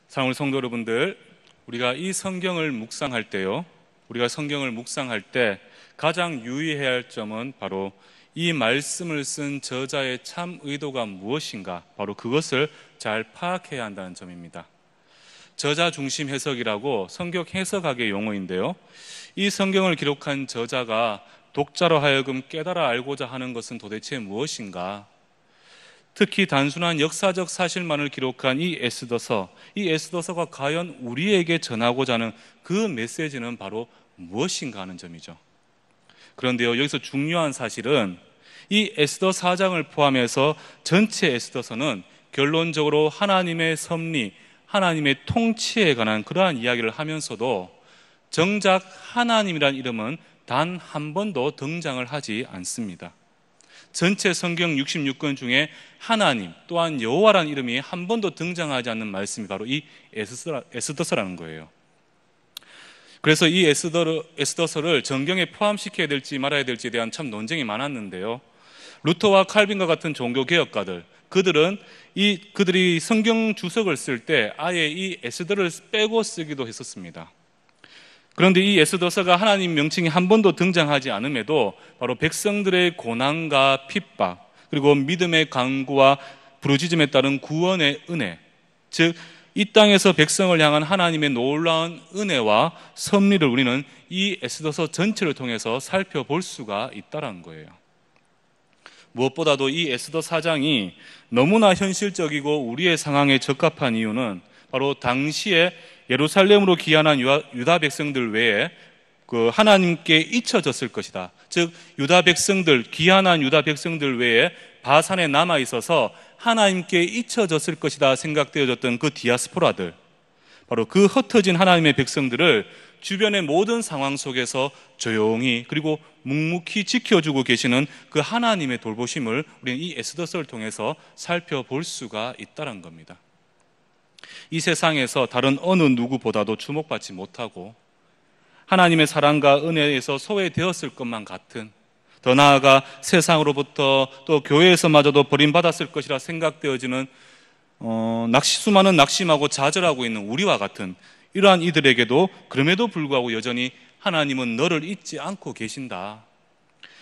사랑하는 성도 여러분들, 우리가 이 성경을 묵상할 때요, 우리가 성경을 묵상할 때 가장 유의해야 할 점은 바로 이 말씀을 쓴 저자의 참 의도가 무엇인가, 바로 그것을 잘 파악해야 한다는 점입니다. 저자 중심 해석이라고 성경 해석학의 용어인데요, 이 성경을 기록한 저자가 독자로 하여금 깨달아 알고자 하는 것은 도대체 무엇인가? 특히 단순한 역사적 사실만을 기록한 이 에스더서가 과연 우리에게 전하고자 하는 그 메시지는 바로 무엇인가 하는 점이죠. 그런데요, 여기서 중요한 사실은 이 에스더 4장을 포함해서 전체 에스더서는 결론적으로 하나님의 섭리, 하나님의 통치에 관한 그러한 이야기를 하면서도 정작 하나님이란 이름은 단 한 번도 등장을 하지 않습니다. 전체 성경 66권 중에 하나님 또한 여호와라는 이름이 한 번도 등장하지 않는 말씀이 바로 이 에스더서라는 거예요. 그래서 이 에스더서를 정경에 포함시켜야 될지 말아야 될지에 대한 참 논쟁이 많았는데요, 루터와 칼빈과 같은 종교개혁가들, 그들이 성경 주석을 쓸 때 아예 이 에스더를 빼고 쓰기도 했었습니다. 그런데 이 에스더서가 하나님 명칭이 한 번도 등장하지 않음에도 바로 백성들의 고난과 핍박, 그리고 믿음의 강구와 부르짖음에 따른 구원의 은혜, 즉 이 땅에서 백성을 향한 하나님의 놀라운 은혜와 섭리를 우리는 이 에스더서 전체를 통해서 살펴볼 수가 있다는 거예요. 무엇보다도 이 에스더 4장이 너무나 현실적이고 우리의 상황에 적합한 이유는 바로 당시에 예루살렘으로 귀환한 유다 백성들 외에 하나님께 잊혀졌을 것이다. 즉 유다 백성들, 귀환한 유다 백성들 외에 바산에 남아 있어서 하나님께 잊혀졌을 것이다 생각되어졌던 그 디아스포라들, 바로 그 흩어진 하나님의 백성들을 주변의 모든 상황 속에서 조용히 그리고 묵묵히 지켜주고 계시는 그 하나님의 돌보심을 우리는 이 에스더서를 통해서 살펴볼 수가 있다는 겁니다. 이 세상에서 다른 어느 누구보다도 주목받지 못하고 하나님의 사랑과 은혜에서 소외되었을 것만 같은, 더 나아가 세상으로부터 또 교회에서마저도 버림받았을 것이라 생각되어지는 수많은 낙심하고 좌절하고 있는 우리와 같은 이러한 이들에게도 그럼에도 불구하고 여전히 하나님은 너를 잊지 않고 계신다.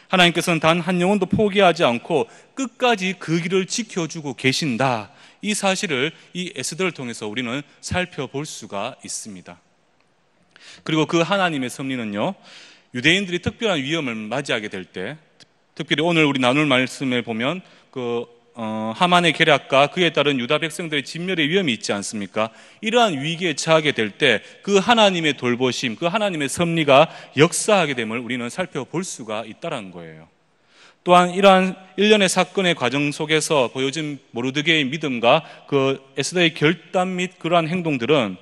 하나님께서는 단 한 영혼도 포기하지 않고 끝까지 그 길을 지켜주고 계신다. 이 사실을 이 에스더를 통해서 우리는 살펴볼 수가 있습니다. 그리고 그 하나님의 섭리는요, 유대인들이 특별한 위험을 맞이하게 될 때, 특별히 오늘 우리 나눌 말씀에 보면 하만의 계략과 그에 따른 유다 백성들의 진멸의 위험이 있지 않습니까? 이러한 위기에 처하게 될 때 그 하나님의 돌보심, 그 하나님의 섭리가 역사하게 됨을 우리는 살펴볼 수가 있다는 거예요. 또한 이러한 일련의 사건의 과정 속에서 보여진 모르드게의 믿음과 그 에스더의 결단 및 그러한 행동들은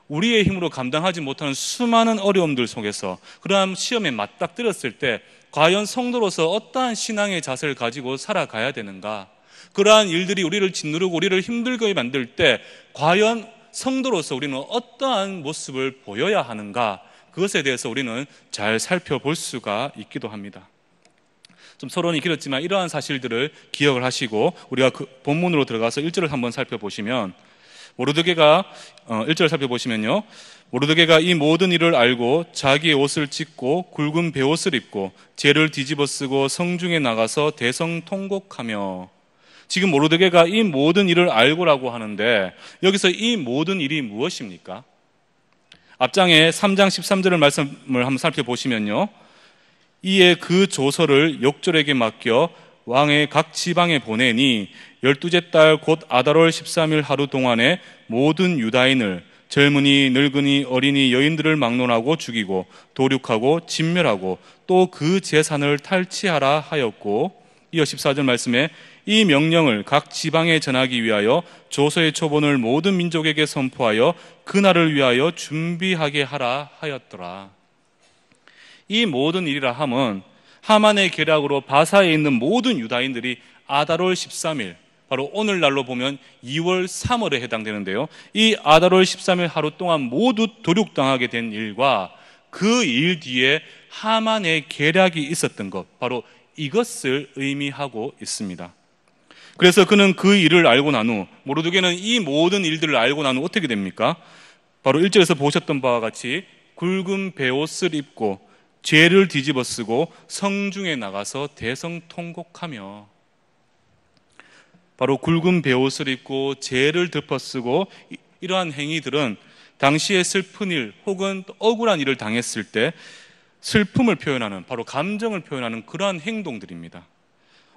우리의 힘으로 감당하지 못하는 수많은 어려움들 속에서 그러한 시험에 맞닥뜨렸을 때 과연 성도로서 어떠한 신앙의 자세를 가지고 살아가야 되는가, 그러한 일들이 우리를 짓누르고 우리를 힘들게 만들 때 과연 성도로서 우리는 어떠한 모습을 보여야 하는가, 그것에 대해서 우리는 잘 살펴볼 수가 있기도 합니다. 좀 서론이 길었지만 이러한 사실들을 기억을 하시고 우리가 그 본문으로 들어가서 1절을 한번 살펴보시면, 모르드게가 1절 살펴보시면요, 모르드게가 이 모든 일을 알고 자기의 옷을 찢고 굵은 베옷을 입고 재를 뒤집어 쓰고 성중에 나가서 대성통곡하며. 지금 모르드게가 이 모든 일을 알고라고 하는데 여기서 이 모든 일이 무엇입니까? 앞장에 3장 13절의 말씀을 한번 살펴보시면요, 이에 그 조서를 욕졸에게 맡겨 왕의 각 지방에 보내니 12째 달 곧 아달월 13일 하루 동안에 모든 유다인을, 젊은이 늙은이 어린이 여인들을 막론하고 죽이고 도륙하고 진멸하고 또 그 재산을 탈취하라 하였고, 이어 14절 말씀에 이 명령을 각 지방에 전하기 위하여 조서의 초본을 모든 민족에게 선포하여 그날을 위하여 준비하게 하라 하였더라. 이 모든 일이라 함은 하만의 계략으로 바사에 있는 모든 유다인들이 아달월 13일, 바로 오늘날로 보면 2월 3월에 해당되는데요, 이 아달월 13일 하루 동안 모두 도륙당하게 된 일과 그 일 뒤에 하만의 계략이 있었던 것, 바로 이것을 의미하고 있습니다. 그래서 그는 그 일을 알고 난 후, 모르드게는 이 모든 일들을 알고 난 후 어떻게 됩니까? 바로 1절에서 보셨던 바와 같이 굵은 베옷을 입고 죄를 뒤집어 쓰고 성중에 나가서 대성통곡하며, 바로 굵은 베옷을 입고 죄를 덮어 쓰고, 이러한 행위들은 당시의 슬픈 일 혹은 억울한 일을 당했을 때 슬픔을 표현하는, 바로 감정을 표현하는 그러한 행동들입니다.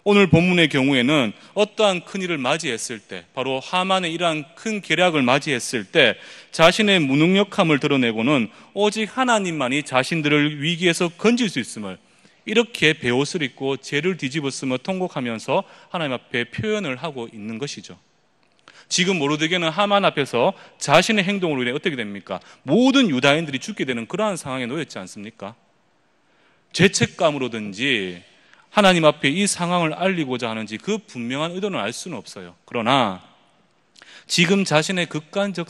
오늘 본문의 경우에는 어떠한 큰일을 맞이했을 때, 바로 하만의 이러한 큰 계략을 맞이했을 때 자신의 무능력함을 드러내고는 오직 하나님만이 자신들을 위기에서 건질 수 있음을 이렇게 베옷을 입고 죄를 뒤집어 쓰며 통곡하면서 하나님 앞에 표현을 하고 있는 것이죠. 지금 모르드게는 하만 앞에서 자신의 행동으로 인해 어떻게 됩니까? 모든 유다인들이 죽게 되는 그러한 상황에 놓였지 않습니까? 죄책감으로든지 하나님 앞에 이 상황을 알리고자 하는지 그 분명한 의도는 알 수는 없어요. 그러나 지금 자신의 극한적인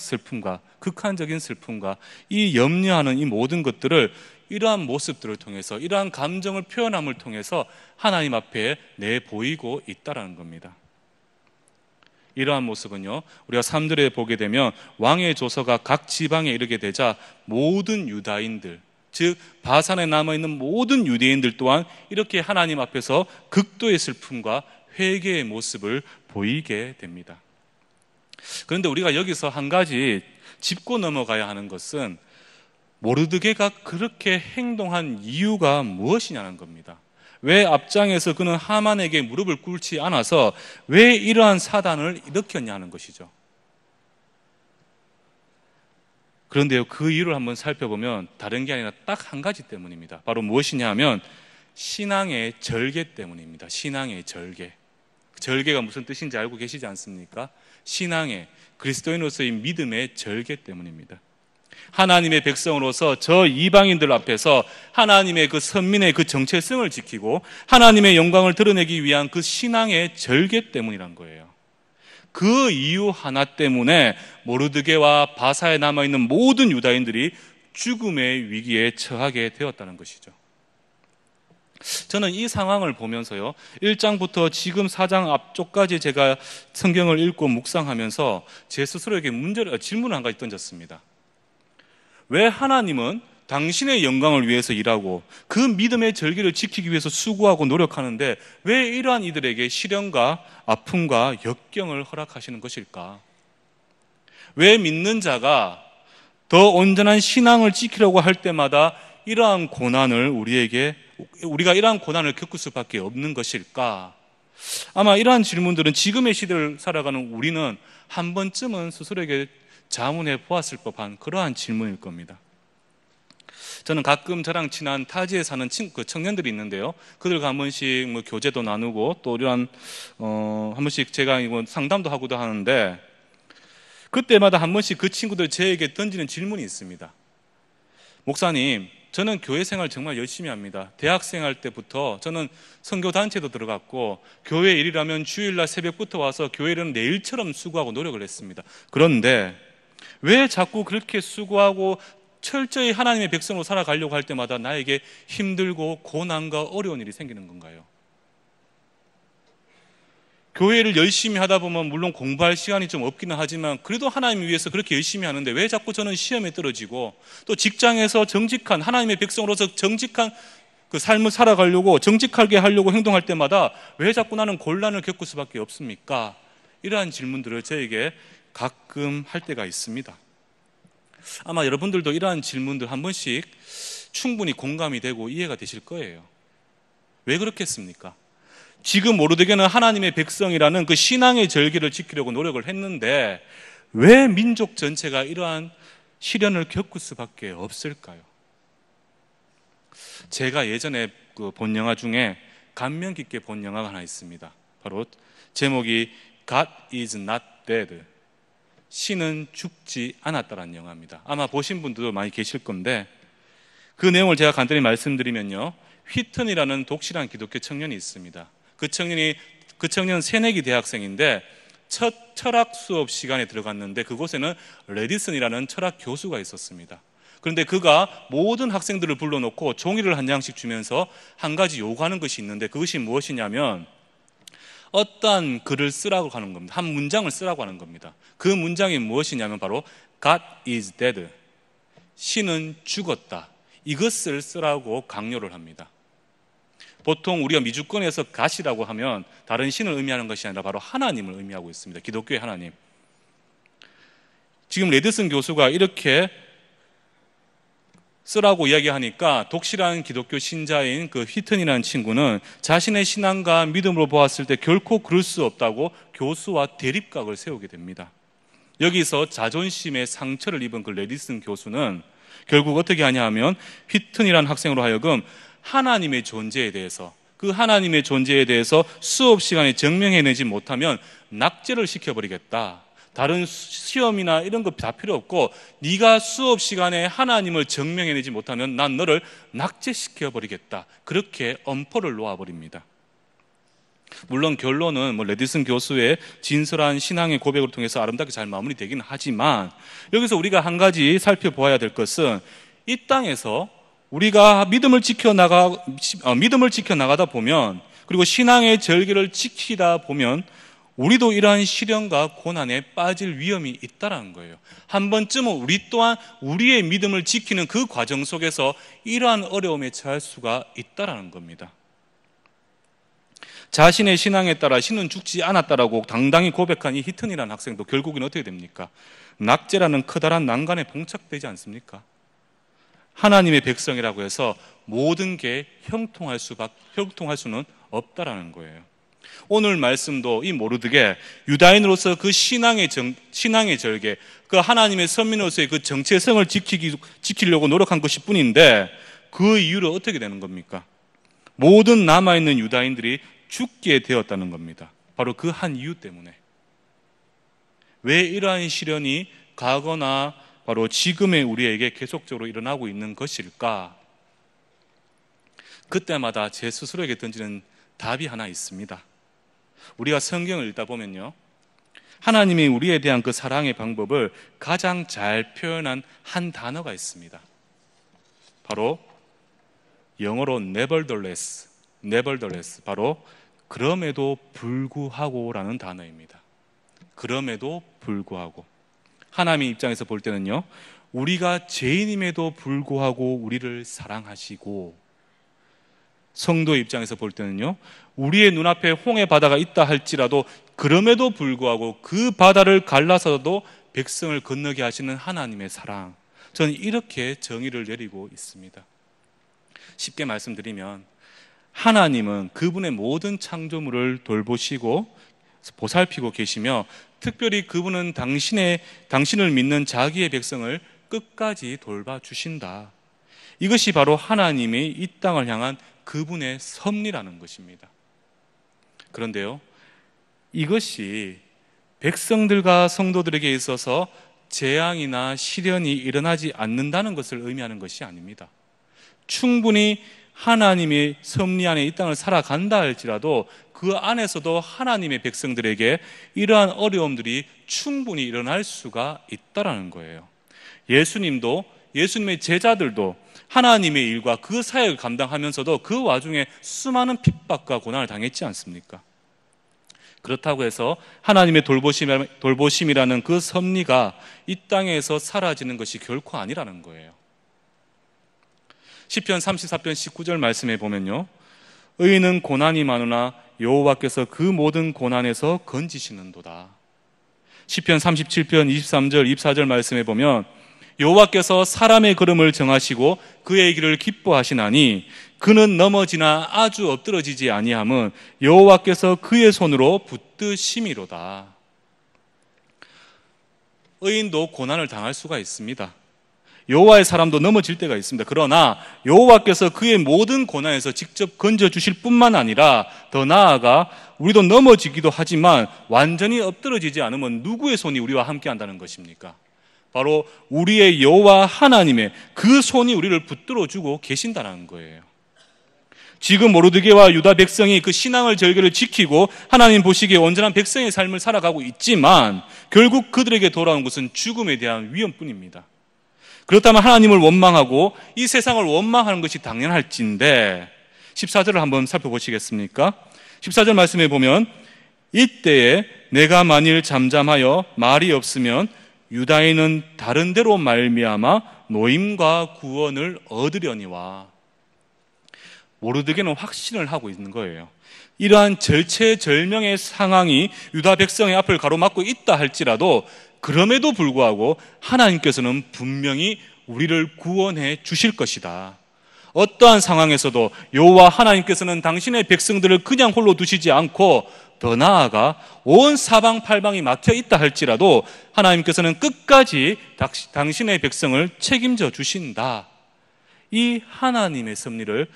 슬픔과 이 염려하는 이 모든 것들을 이러한 모습들을 통해서, 이러한 감정을 표현함을 통해서 하나님 앞에 내보이고 있다라는 겁니다. 이러한 모습은요, 우리가 3절에 보게 되면 왕의 조서가 각 지방에 이르게 되자 모든 유다인들, 즉 바산에 남아있는 모든 유대인들 또한 이렇게 하나님 앞에서 극도의 슬픔과 회개의 모습을 보이게 됩니다. 그런데 우리가 여기서 한 가지 짚고 넘어가야 하는 것은 모르드게가 그렇게 행동한 이유가 무엇이냐는 겁니다. 왜 앞장에서 그는 하만에게 무릎을 꿇지 않아서 왜 이러한 사단을 일으켰냐는 것이죠. 그런데요, 그 이유를 한번 살펴보면 다른 게 아니라 딱 한 가지 때문입니다. 바로 무엇이냐 하면 신앙의 절개 때문입니다. 신앙의 절개. 절개가 무슨 뜻인지 알고 계시지 않습니까? 신앙의, 그리스도인으로서의 믿음의 절개 때문입니다. 하나님의 백성으로서 저 이방인들 앞에서 하나님의 그 선민의 그 정체성을 지키고 하나님의 영광을 드러내기 위한 그 신앙의 절개 때문이란 거예요. 그 이유 하나 때문에 모르드게와 바사에 남아있는 모든 유다인들이 죽음의 위기에 처하게 되었다는 것이죠. 저는 이 상황을 보면서요, 1장부터 지금 4장 앞쪽까지 제가 성경을 읽고 묵상하면서 제 스스로에게 질문을 한 가지 던졌습니다. 왜 하나님은 당신의 영광을 위해서 일하고 그 믿음의 절기를 지키기 위해서 수고하고 노력하는데 왜 이러한 이들에게 시련과 아픔과 역경을 허락하시는 것일까? 왜 믿는 자가 더 온전한 신앙을 지키려고 할 때마다 이러한 고난을 우리가 이러한 고난을 겪을 수밖에 없는 것일까? 아마 이러한 질문들은 지금의 시대를 살아가는 우리는 한 번쯤은 스스로에게 자문해 보았을 법한 그러한 질문일 겁니다. 저는 가끔 저랑 친한 타지에 사는 청년들이 있는데요, 그들과 한 번씩 교제도 나누고 또 이러한 한 번씩 제가 상담도 하고도 하는데, 그때마다 한 번씩 그 친구들 저에게 던지는 질문이 있습니다. 목사님, 저는 교회 생활 정말 열심히 합니다. 대학생 할 때부터 저는 선교단체도 들어갔고 교회 일이라면 주일날 새벽부터 와서 교회를 내일처럼 수고하고 노력을 했습니다. 그런데 왜 자꾸 그렇게 수고하고 철저히 하나님의 백성으로 살아가려고 할 때마다 나에게 힘들고 고난과 어려운 일이 생기는 건가요? 교회를 열심히 하다 보면 물론 공부할 시간이 좀 없기는 하지만 그래도 하나님 위해서 그렇게 열심히 하는데 왜 자꾸 저는 시험에 떨어지고, 또 직장에서 정직한 하나님의 백성으로서 정직한 그 삶을 살아가려고 정직하게 하려고 행동할 때마다 왜 자꾸 나는 곤란을 겪을 수밖에 없습니까? 이러한 질문들을 저에게 가끔 할 때가 있습니다. 아마 여러분들도 이러한 질문들 한 번씩 충분히 공감이 되고 이해가 되실 거예요. 왜 그렇겠습니까? 지금 모르드게는 하나님의 백성이라는 그 신앙의 절기를 지키려고 노력을 했는데 왜 민족 전체가 이러한 시련을 겪을 수밖에 없을까요? 제가 예전에 본 영화 중에 감명 깊게 본 영화가 하나 있습니다. 바로 제목이 God is not dead, 신은 죽지 않았다라는 영화입니다. 아마 보신 분들도 많이 계실 건데, 그 내용을 제가 간단히 말씀드리면요, 휘튼이라는 독실한 기독교 청년이 있습니다. 그 청년은 새내기 대학생인데 첫 철학 수업 시간에 들어갔는데 그곳에는 레디슨이라는 철학 교수가 있었습니다. 그런데 그가 모든 학생들을 불러놓고 종이를 한 장씩 주면서 한 가지 요구하는 것이 있는데, 그것이 무엇이냐면 어떠한 글을 쓰라고 하는 겁니다. 한 문장을 쓰라고 하는 겁니다. 그 문장이 무엇이냐면 바로 God is dead. 신은 죽었다. 이것을 쓰라고 강요를 합니다. 보통 우리가 미주권에서 God이라고 하면 다른 신을 의미하는 것이 아니라 바로 하나님을 의미하고 있습니다. 기독교의 하나님. 지금 레드슨 교수가 이렇게 쓰라고 이야기하니까 독실한 기독교 신자인 그 휘튼이라는 친구는 자신의 신앙과 믿음으로 보았을 때 결코 그럴 수 없다고 교수와 대립각을 세우게 됩니다. 여기서 자존심의 상처를 입은 그 레디슨 교수는 결국 어떻게 하냐 하면 휘튼이라는 학생으로 하여금 하나님의 존재에 대해서, 그 하나님의 존재에 대해서 수업 시간에 증명해내지 못하면 낙제를 시켜버리겠다. 다른 시험이나 이런 거 다 필요 없고 네가 수업 시간에 하나님을 증명해내지 못하면 난 너를 낙제시켜버리겠다. 그렇게 엄포를 놓아버립니다. 물론 결론은 레디슨 교수의 진솔한 신앙의 고백을 통해서 아름답게 잘 마무리되긴 하지만 여기서 우리가 한 가지 살펴보아야 될 것은 이 땅에서 우리가 믿음을 지켜나가다 보면, 그리고 신앙의 절개를 지키다 보면 우리도 이러한 시련과 고난에 빠질 위험이 있다는 거예요. 한 번쯤은 우리 또한 우리의 믿음을 지키는 그 과정 속에서 이러한 어려움에 처할 수가 있다는 겁니다. 자신의 신앙에 따라 신은 죽지 않았다라고 당당히 고백한 이 히튼이라는 학생도 결국은 어떻게 됩니까? 낙제라는 커다란 난간에 봉착되지 않습니까? 하나님의 백성이라고 해서 모든 게 형통할 수는 없다라는 거예요. 오늘 말씀도 이 모르드게 유다인으로서 그 신앙의 절개, 그 하나님의 선민으로서의 그 정체성을 지키려고 노력한 것일 뿐인데 그 이유로 어떻게 되는 겁니까? 모든 남아있는 유다인들이 죽게 되었다는 겁니다. 바로 그 한 이유 때문에. 왜 이러한 시련이 과거나 바로 지금의 우리에게 계속적으로 일어나고 있는 것일까? 그때마다 제 스스로에게 던지는 답이 하나 있습니다. 우리가 성경을 읽다 보면요, 하나님이 우리에 대한 그 사랑의 방법을 가장 잘 표현한 한 단어가 있습니다. 바로 영어로 nevertheless, 바로 그럼에도 불구하고라는 단어입니다. 그럼에도 불구하고. 하나님의 입장에서 볼 때는요, 우리가 죄인임에도 불구하고 우리를 사랑하시고, 성도의 입장에서 볼 때는요, 우리의 눈앞에 홍해 바다가 있다 할지라도 그럼에도 불구하고 그 바다를 갈라서도 백성을 건너게 하시는 하나님의 사랑, 저는 이렇게 정의를 내리고 있습니다. 쉽게 말씀드리면 하나님은 그분의 모든 창조물을 돌보시고 보살피고 계시며 특별히 그분은 당신을 믿는 자기의 백성을 끝까지 돌봐주신다. 이것이 바로 하나님이 이 땅을 향한 그분의 섭리라는 것입니다. 그런데요, 이것이 백성들과 성도들에게 있어서 재앙이나 시련이 일어나지 않는다는 것을 의미하는 것이 아닙니다. 충분히 하나님의 섭리 안에 이 땅을 살아간다 할지라도 그 안에서도 하나님의 백성들에게 이러한 어려움들이 충분히 일어날 수가 있다는 거예요. 예수님도, 예수님의 제자들도 하나님의 일과 그 사역을 감당하면서도 그 와중에 수많은 핍박과 고난을 당했지 않습니까? 그렇다고 해서 하나님의 돌보심이라는 그 섭리가 이 땅에서 사라지는 것이 결코 아니라는 거예요. 시편 34편 19절 말씀에 보면요, 의인은 고난이 많으나 여호와께서 그 모든 고난에서 건지시는도다. 시편 37편 23절 24절 말씀에 보면 여호와께서 사람의 걸음을 정하시고 그의 길을 기뻐하시나니 그는 넘어지나 아주 엎드러지지 아니함은 여호와께서 그의 손으로 붙드심이로다. 의인도 고난을 당할 수가 있습니다. 여호와의 사람도 넘어질 때가 있습니다. 그러나 여호와께서 그의 모든 고난에서 직접 건져주실 뿐만 아니라 더 나아가 우리도 넘어지기도 하지만 완전히 엎드러지지 않으면 누구의 손이 우리와 함께 한다는 것입니까? 바로 우리의 여호와 하나님의 그 손이 우리를 붙들어주고 계신다는 거예요. 지금 모르드게와 유다 백성이 그 신앙을 절개를 지키고 하나님 보시기에 온전한 백성의 삶을 살아가고 있지만 결국 그들에게 돌아온 것은 죽음에 대한 위험뿐입니다. 그렇다면 하나님을 원망하고 이 세상을 원망하는 것이 당연할진데 14절을 한번 살펴보시겠습니까? 14절 말씀에 보면 이때에 내가 만일 잠잠하여 말이 없으면 유다인은 다른 데로 말미암아 노임과 구원을 얻으려니와. 모르드게는 확신을 하고 있는 거예요. 이러한 절체절명의 상황이 유다 백성의 앞을 가로막고 있다 할지라도 그럼에도 불구하고 하나님께서는 분명히 우리를 구원해 주실 것이다. 어떠한 상황에서도 여호와 하나님께서는 당신의 백성들을 그냥 홀로 두시지 않고 더 나아가 온 사방팔방이 막혀 있다 할지라도 하나님께서는 끝까지 당신의 백성을 책임져 주신다. 이 하나님의 섭리를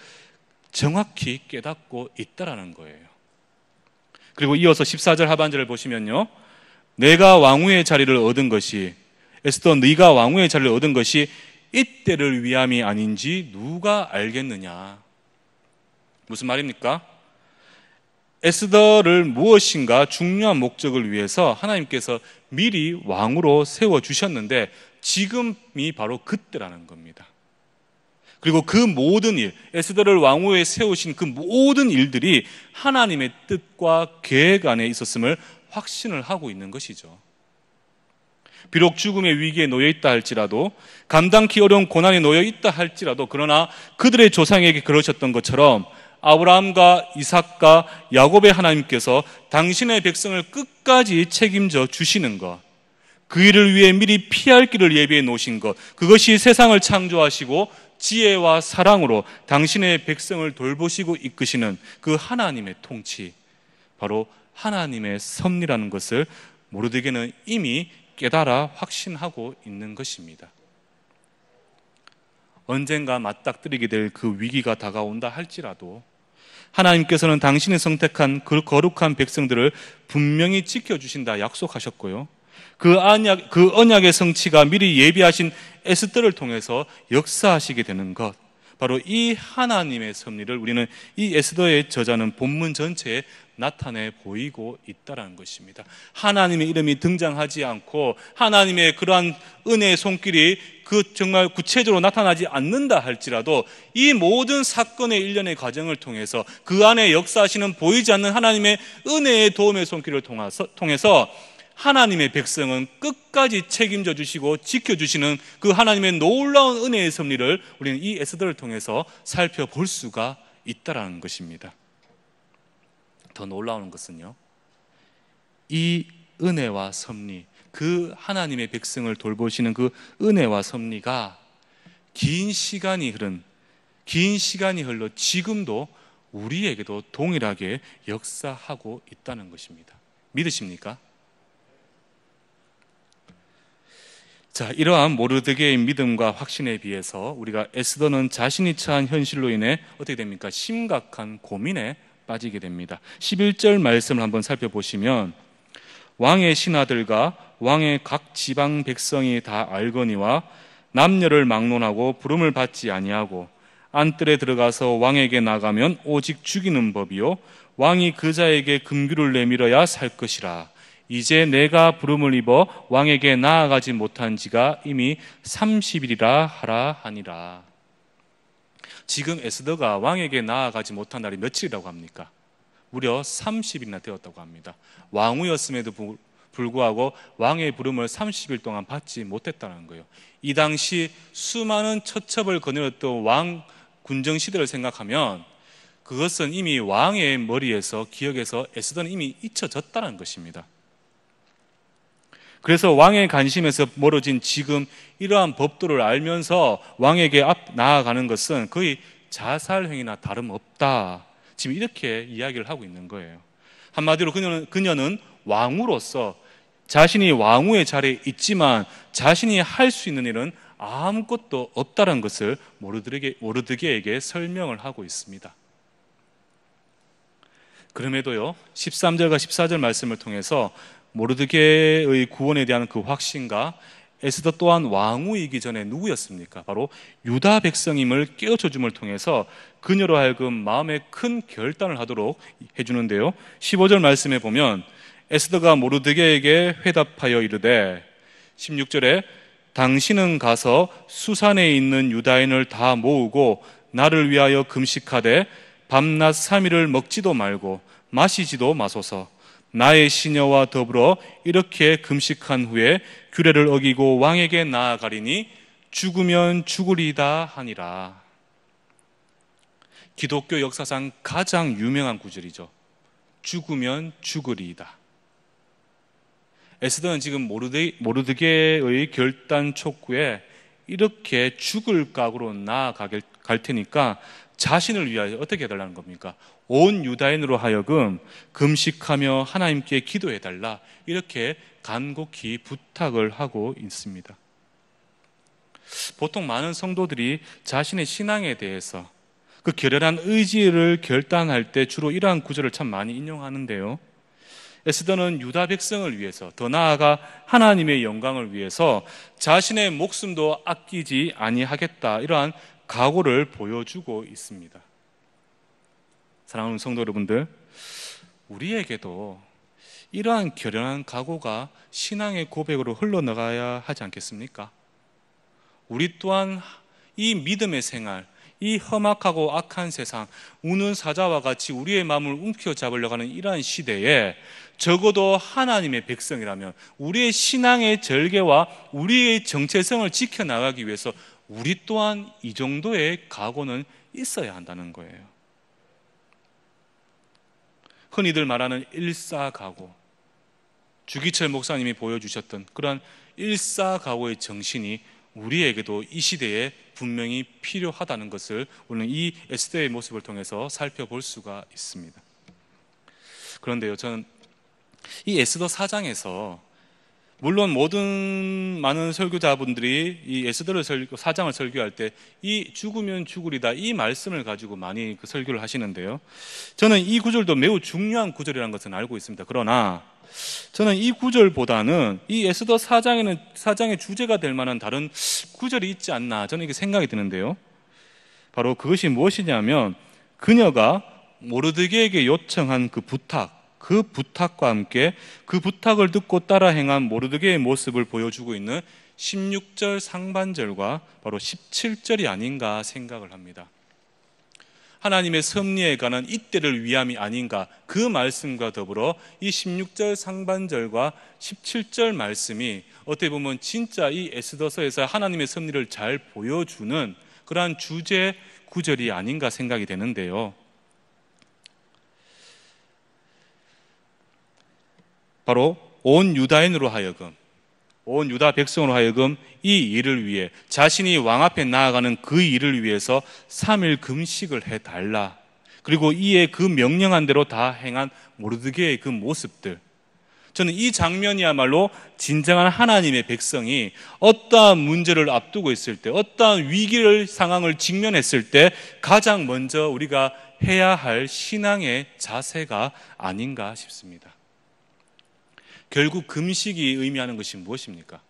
정확히 깨닫고 있다라는 거예요. 그리고 이어서 14절 하반절을 보시면요, 내가 왕후의 자리를 얻은 것이, 에스더 네가 왕후의 자리를 얻은 것이 이때를 위함이 아닌지 누가 알겠느냐. 무슨 말입니까? 에스더를 무엇인가 중요한 목적을 위해서 하나님께서 미리 왕으로 세워주셨는데 지금이 바로 그때라는 겁니다. 그리고 그 모든 일, 에스더를 왕후에 세우신 그 모든 일들이 하나님의 뜻과 계획 안에 있었음을 확신을 하고 있는 것이죠. 비록 죽음의 위기에 놓여 있다 할지라도, 감당기 어려운 고난에 놓여 있다 할지라도, 그러나 그들의 조상에게 그러셨던 것처럼 아브라함과 이삭과 야곱의 하나님께서 당신의 백성을 끝까지 책임져 주시는 것, 그 일을 위해 미리 피할 길을 예비해 놓으신 것, 그것이 세상을 창조하시고 지혜와 사랑으로 당신의 백성을 돌보시고 이끄시는 그 하나님의 통치, 바로 하나님의 섭리라는 것을 모르드게는 이미 깨달아 확신하고 있는 것입니다. 언젠가 맞닥뜨리게 될 그 위기가 다가온다 할지라도 하나님께서는 당신이 선택한 그 거룩한 백성들을 분명히 지켜주신다 약속하셨고요, 그 언약의 성취가 미리 예비하신 에스더를 통해서 역사하시게 되는 것, 바로 이 하나님의 섭리를 우리는 이 에스더의 저자는 본문 전체에 나타내 보이고 있다는 것입니다. 하나님의 이름이 등장하지 않고 하나님의 그러한 은혜의 손길이 정말 구체적으로 나타나지 않는다 할지라도 이 모든 사건의 일련의 과정을 통해서 그 안에 역사하시는 보이지 않는 하나님의 은혜의 도움의 손길을 통해서 하나님의 백성은 끝까지 책임져 주시고 지켜주시는 그 하나님의 놀라운 은혜의 섭리를 우리는 이 에스더를 통해서 살펴볼 수가 있다는 것입니다. 더 놀라운 것은요, 이 은혜와 섭리, 그 하나님의 백성을 돌보시는 그 은혜와 섭리가 긴 시간이 흘러 지금도 우리에게도 동일하게 역사하고 있다는 것입니다. 믿으십니까? 자, 이러한 모르드게의 믿음과 확신에 비해서 우리가 에스더는 자신이 처한 현실로 인해 어떻게 됩니까? 심각한 고민에 빠지게 됩니다. 11절 말씀을 한번 살펴보시면, 왕의 신하들과 왕의 각 지방 백성이 다 알거니와 남녀를 막론하고 부름을 받지 아니하고 안뜰에 들어가서 왕에게 나가면 오직 죽이는 법이요 왕이 그 자에게 금규를 내밀어야 살 것이라. 이제 내가 부름을 입어 왕에게 나아가지 못한 지가 이미 30일이라 하라 하니라. 지금 에스더가 왕에게 나아가지 못한 날이 며칠이라고 합니까? 무려 30일이나 되었다고 합니다. 왕후였음에도 불구하고 왕의 부름을 30일 동안 받지 못했다는 거예요. 이 당시 수많은 처첩을 거느렸던 왕 군정 시대를 생각하면 그것은 이미 왕의 머리에서, 기억에서 에스더는 이미 잊혀졌다는 것입니다. 그래서 왕의 관심에서 멀어진 지금 이러한 법도를 알면서 왕에게 나아가는 것은 거의 자살행위나 다름없다, 지금 이렇게 이야기를 하고 있는 거예요. 한마디로 그녀는 왕으로서 자신이 왕후의 자리에 있지만 자신이 할 수 있는 일은 아무것도 없다는 것을 모르드게에게 설명을 하고 있습니다. 그럼에도요, 13절과 14절 말씀을 통해서 모르드게의 구원에 대한 그 확신과 에스더 또한 왕후이기 전에 누구였습니까? 바로 유다 백성임을 깨우쳐 줌을 통해서 그녀로 하여금 마음에 큰 결단을 하도록 해주는데요, 15절 말씀에 보면 에스더가 모르드게에게 회답하여 이르되, 16절에 당신은 가서 수산에 있는 유다인을 다 모으고 나를 위하여 금식하되 밤낮 3일을 먹지도 말고 마시지도 마소서. 나의 시녀와 더불어 이렇게 금식한 후에 규례를 어기고 왕에게 나아가리니 죽으면 죽으리다 하니라. 기독교 역사상 가장 유명한 구절이죠. 죽으면 죽으리이다. 에스더는 지금 모르드게의 결단 촉구에 이렇게 죽을 각오로 나아갈 테니까 자신을 위하여 어떻게 해달라는 겁니까? 온 유다인으로 하여금 금식하며 하나님께 기도해달라, 이렇게 간곡히 부탁을 하고 있습니다. 보통 많은 성도들이 자신의 신앙에 대해서 그 결연한 의지를 결단할 때 주로 이러한 구절을 참 많이 인용하는데요, 에스더는 유다 백성을 위해서, 더 나아가 하나님의 영광을 위해서 자신의 목숨도 아끼지 아니하겠다, 이러한 각오를 보여주고 있습니다. 사랑하는 성도 여러분들, 우리에게도 이러한 결연한 각오가 신앙의 고백으로 흘러나가야 하지 않겠습니까? 우리 또한 이 믿음의 생활, 이 험악하고 악한 세상, 우는 사자와 같이 우리의 마음을 움켜잡으려고 하는 이러한 시대에 적어도 하나님의 백성이라면 우리의 신앙의 절개와 우리의 정체성을 지켜나가기 위해서 우리 또한 이 정도의 각오는 있어야 한다는 거예요. 흔히들 말하는 일사각오, 주기철 목사님이 보여주셨던 그러한 일사각오의 정신이 우리에게도 이 시대에 분명히 필요하다는 것을 오늘 이 에스더의 모습을 통해서 살펴볼 수가 있습니다. 그런데요, 저는 이 에스더 4장에서 물론 많은 설교자분들이 이 에스더를 4장을 설교할 때 이 죽으면 죽으리다, 이 말씀을 가지고 많이 그 설교를 하시는데요, 저는 이 구절도 매우 중요한 구절이라는 것은 알고 있습니다. 그러나 저는 이 구절보다는 이 에스더 4장의 주제가 될 만한 다른 구절이 있지 않나, 저는 이게 생각이 드는데요, 바로 그것이 무엇이냐면 그녀가 모르드게에게 요청한 그 부탁과 함께 그 부탁을 듣고 따라 행한 모르드게의 모습을 보여주고 있는 16절 상반절과 바로 17절이 아닌가 생각을 합니다. 하나님의 섭리에 관한 이때를 위함이 아닌가, 그 말씀과 더불어 이 16절 상반절과 17절 말씀이 어떻게 보면 진짜 이 에스더서에서 하나님의 섭리를 잘 보여주는 그러한 주제 구절이 아닌가 생각이 되는데요, 바로 온 유다인으로 하여금, 온 유다 백성으로 하여금 이 일을 위해, 자신이 왕 앞에 나아가는 그 일을 위해서 3일 금식을 해달라, 그리고 이에 그 명령한 대로 다 행한 모르드게의 그 모습들, 저는 이 장면이야말로 진정한 하나님의 백성이 어떠한 문제를 앞두고 있을 때, 어떠한 상황을 직면했을 때 가장 먼저 우리가 해야 할 신앙의 자세가 아닌가 싶습니다. 결국 금식이 의미하는 것이 무엇입니까?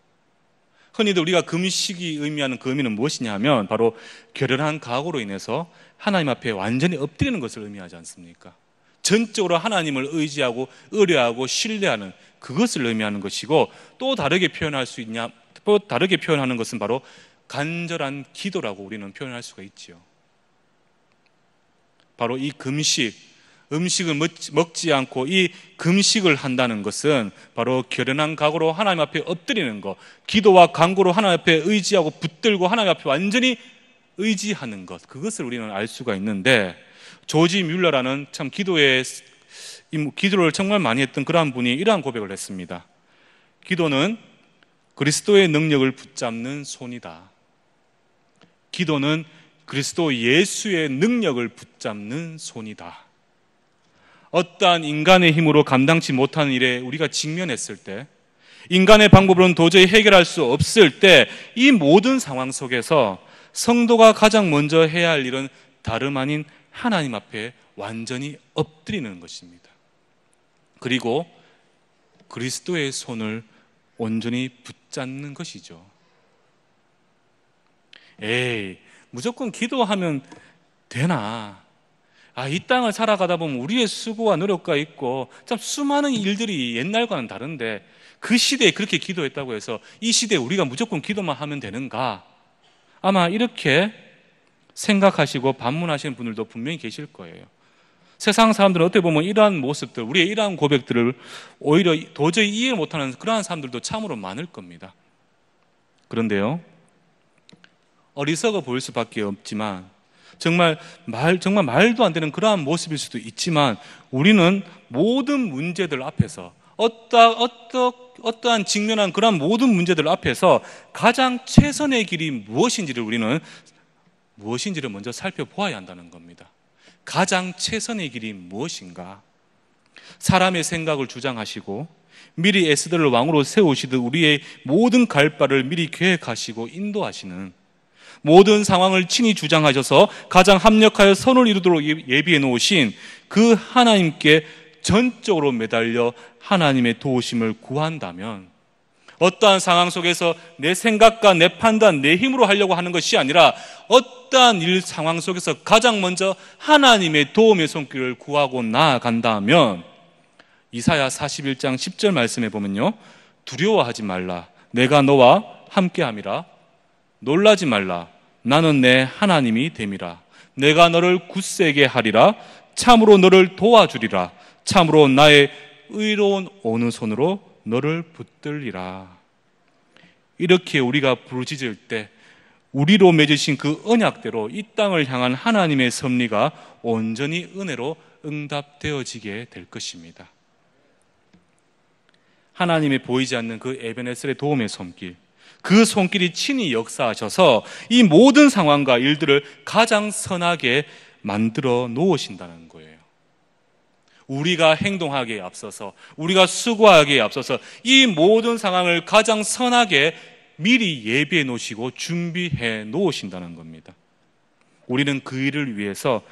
흔히들 우리가 금식이 의미하는 그 의미는 무엇이냐 하면 바로 결연한 각오로 인해서 하나님 앞에 완전히 엎드리는 것을 의미하지 않습니까? 전적으로 하나님을 의지하고 의뢰하고 신뢰하는 그것을 의미하는 것이고, 또 다르게 표현하는 것은 바로 간절한 기도라고 우리는 표현할 수가 있지요. 바로 이 음식을 먹지 않고 이 금식을 한다는 것은 바로 결연한 각오로 하나님 앞에 엎드리는 것, 기도와 간구로 하나님 앞에 의지하고 붙들고 하나님 앞에 완전히 의지하는 것, 그것을 우리는 알 수가 있는데, 조지 뮬러라는 참 기도를 정말 많이 했던 그러한 분이 이러한 고백을 했습니다. 기도는 그리스도의 능력을 붙잡는 손이다. 기도는 그리스도 예수의 능력을 붙잡는 손이다. 어떠한 인간의 힘으로 감당치 못하는 일에 우리가 직면했을 때, 인간의 방법으로는 도저히 해결할 수 없을 때, 이 모든 상황 속에서 성도가 가장 먼저 해야 할 일은 다름 아닌 하나님 앞에 완전히 엎드리는 것입니다. 그리고 그리스도의 손을 온전히 붙잡는 것이죠. 무조건 기도하면 되나? 이 땅을 살아가다 보면 우리의 수고와 노력과 있고 참 수많은 일들이 옛날과는 다른데, 그 시대에 그렇게 기도했다고 해서 이 시대에 우리가 무조건 기도만 하면 되는가? 아마 이렇게 생각하시고 반문하시는 분들도 분명히 계실 거예요. 세상 사람들은 어떻게 보면 이러한 모습들, 우리의 이러한 고백들을 오히려 도저히 이해 못하는 그러한 사람들도 참으로 많을 겁니다. 그런데요, 어리석어 보일 수밖에 없지만 정말 말도 안 되는 그러한 모습일 수도 있지만 우리는 모든 문제들 앞에서 어떠한 직면한 그러한 모든 문제들 앞에서 가장 최선의 길이 무엇인지를 먼저 살펴보아야 한다는 겁니다. 가장 최선의 길이 무엇인가? 사람의 생각을 주장하시고 미리 에스더를 왕으로 세우시듯 우리의 모든 갈 바를 미리 계획하시고 인도하시는, 모든 상황을 친히 주장하셔서 가장 합력하여 선을 이루도록 예비해 놓으신 그 하나님께 전적으로 매달려 하나님의 도우심을 구한다면, 어떠한 상황 속에서 내 생각과 내 판단, 내 힘으로 하려고 하는 것이 아니라 어떠한 일 상황 속에서 가장 먼저 하나님의 도움의 손길을 구하고 나아간다면, 이사야 41장 10절 말씀에 보면요, 두려워하지 말라, 내가 너와 함께함이라. 놀라지 말라, 나는 내 하나님이 됨이라. 내가 너를 굳세게 하리라. 참으로 너를 도와주리라. 참으로 나의 의로운 어느 손으로 너를 붙들리라. 이렇게 우리가 부르짖을 때 우리로 맺으신 그 언약대로 이 땅을 향한 하나님의 섭리가 온전히 은혜로 응답되어지게 될 것입니다. 하나님의 보이지 않는 그 에베네셀의 도움의 손길, 그 손길이 친히 역사하셔서 이 모든 상황과 일들을 가장 선하게 만들어 놓으신다는 거예요. 우리가 행동하기에 앞서서, 우리가 수고하기에 앞서서 이 모든 상황을 가장 선하게 미리 예비해 놓으시고 준비해 놓으신다는 겁니다. 우리는 그 일을 위해서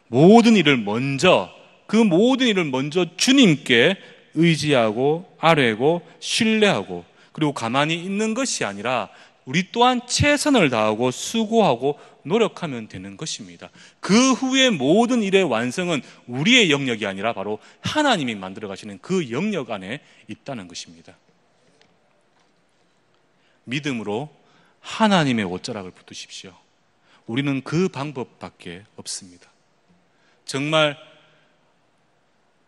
그 모든 일을 먼저 주님께 의지하고 아뢰고 신뢰하고 그리고 가만히 있는 것이 아니라 우리 또한 최선을 다하고 수고하고 노력하면 되는 것입니다. 그 후에 모든 일의 완성은 우리의 영역이 아니라 바로 하나님이 만들어 가시는 그 영역 안에 있다는 것입니다. 믿음으로 하나님의 옷자락을 붙드십시오. 우리는 그 방법밖에 없습니다. 정말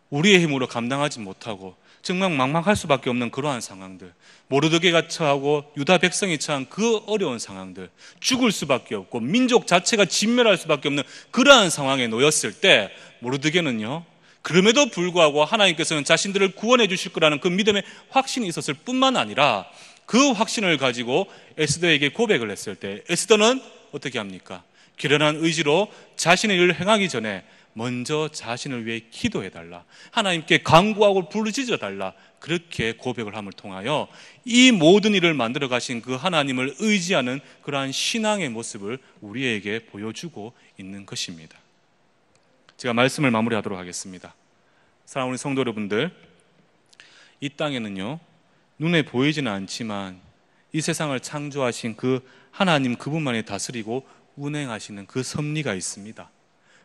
우리의 힘으로 감당하지 못하고 정말 막막할 수밖에 없는 그러한 상황들, 모르드게가 처하고 유다 백성이 처한 그 어려운 상황들, 죽을 수밖에 없고 민족 자체가 진멸할 수밖에 없는 그러한 상황에 놓였을 때 모르드게는요, 그럼에도 불구하고 하나님께서는 자신들을 구원해 주실 거라는 그 믿음의 확신이 있었을 뿐만 아니라 그 확신을 가지고 에스더에게 고백을 했을 때 에스더는 어떻게 합니까? 결연한 의지로 자신의 일을 행하기 전에 먼저 자신을 위해 기도해달라, 하나님께 간구하고 부르짖어달라, 그렇게 고백을 함을 통하여 이 모든 일을 만들어 가신 그 하나님을 의지하는 그러한 신앙의 모습을 우리에게 보여주고 있는 것입니다. 제가 말씀을 마무리하도록 하겠습니다. 사랑하는 성도 여러분들, 이 땅에는요, 눈에 보이지는 않지만 이 세상을 창조하신 그 하나님 그분만이 다스리고 운행하시는 그 섭리가 있습니다.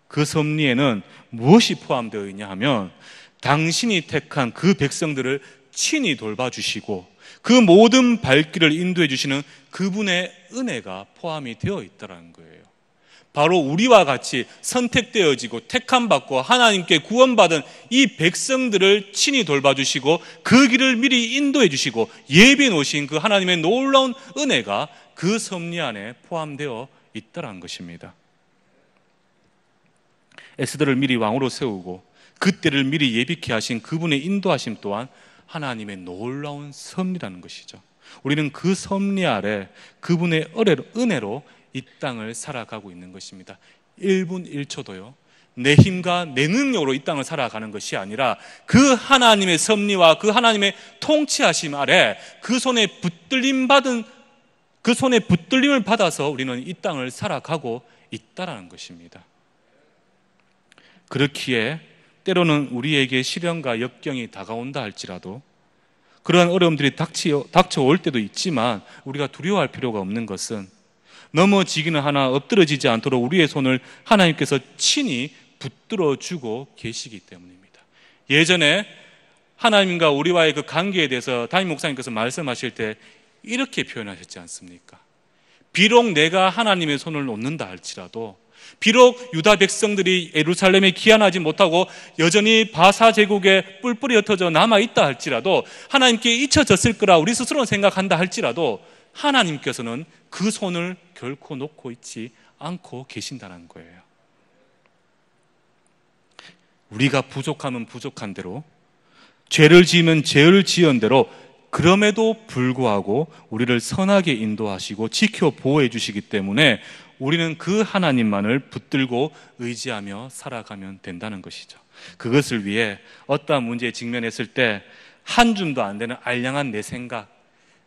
그 섭리에는 무엇이 포함되어 있냐 하면 당신이 택한 그 백성들을 친히 돌봐주시고 그 모든 발길을 인도해 주시는 그분의 은혜가 포함이 되어 있다는 거예요. 바로 우리와 같이 선택되어지고 택함받고 하나님께 구원받은 이 백성들을 친히 돌봐주시고 그 길을 미리 인도해 주시고 예비해 놓으신 그 하나님의 놀라운 은혜가 그 섭리 안에 포함되어 있다는 것입니다. 에스더를 미리 왕으로 세우고 그때를 미리 예비케 하신 그분의 인도하심 또한 하나님의 놀라운 섭리라는 것이죠. 우리는 그 섭리 아래 그분의 은혜로 이 땅을 살아가고 있는 것입니다. 1분 1초도요, 내 힘과 내 능력으로 이 땅을 살아가는 것이 아니라 그 하나님의 섭리와 그 하나님의 통치하심 아래 그 손에 붙들림을 받아서 우리는 이 땅을 살아가고 있다라는 것입니다. 그렇기에 때로는 우리에게 시련과 역경이 다가온다 할지라도, 그러한 어려움들이 닥쳐올 때도 있지만 우리가 두려워할 필요가 없는 것은 넘어지기는 하나 엎드러지지 않도록 우리의 손을 하나님께서 친히 붙들어주고 계시기 때문입니다. 예전에 하나님과 우리와의 그 관계에 대해서 담임 목사님께서 말씀하실 때 이렇게 표현하셨지 않습니까? 비록 내가 하나님의 손을 놓는다 할지라도 비록 유다 백성들이 예루살렘에 귀환하지 못하고 여전히 바사 제국에 뿔뿔이 흩어져 남아있다 할지라도, 하나님께 잊혀졌을 거라 우리 스스로는 생각한다 할지라도 하나님께서는 그 손을 결코 놓고 있지 않고 계신다는 거예요. 우리가 부족하면 부족한 대로, 죄를 지으면 죄를 지은 대로, 그럼에도 불구하고 우리를 선하게 인도하시고 지켜 보호해 주시기 때문에 우리는 그 하나님만을 붙들고 의지하며 살아가면 된다는 것이죠. 그것을 위해 어떠한 문제에 직면했을 때 한 줌도 안 되는 알량한 내 생각,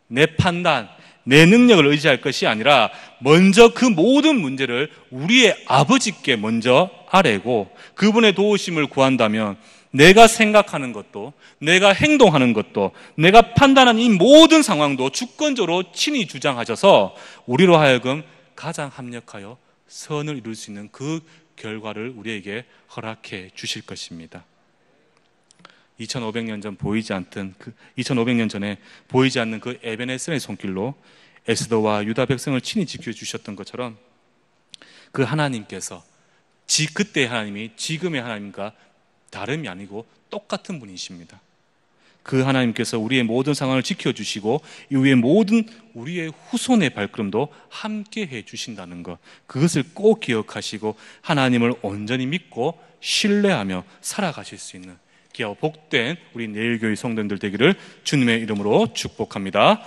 내 판단, 내 능력을 의지할 것이 아니라 먼저 그 모든 문제를 우리의 아버지께 먼저 아뢰고 그분의 도우심을 구한다면 내가 생각하는 것도, 내가 행동하는 것도, 내가 판단하는 이 모든 상황도 주권적으로 친히 주장하셔서 우리로 하여금 가장 합력하여 선을 이룰 수 있는 그 결과를 우리에게 허락해 주실 것입니다. 2500년 전에 보이지 않는 그 에베네셀의 손길로 에스더와 유다 백성을 친히 지켜주셨던 것처럼 그 하나님께서 그때의 하나님이 지금의 하나님과 다름이 아니고 똑같은 분이십니다. 그 하나님께서 우리의 모든 상황을 지켜주시고 이후에 모든 우리의 후손의 발걸음도 함께 해주신다는 것, 그것을 꼭 기억하시고 하나님을 온전히 믿고 신뢰하며 살아가실 수 있는 귀하고 복된 우리 내일교회 성도들 되기를 주님의 이름으로 축복합니다.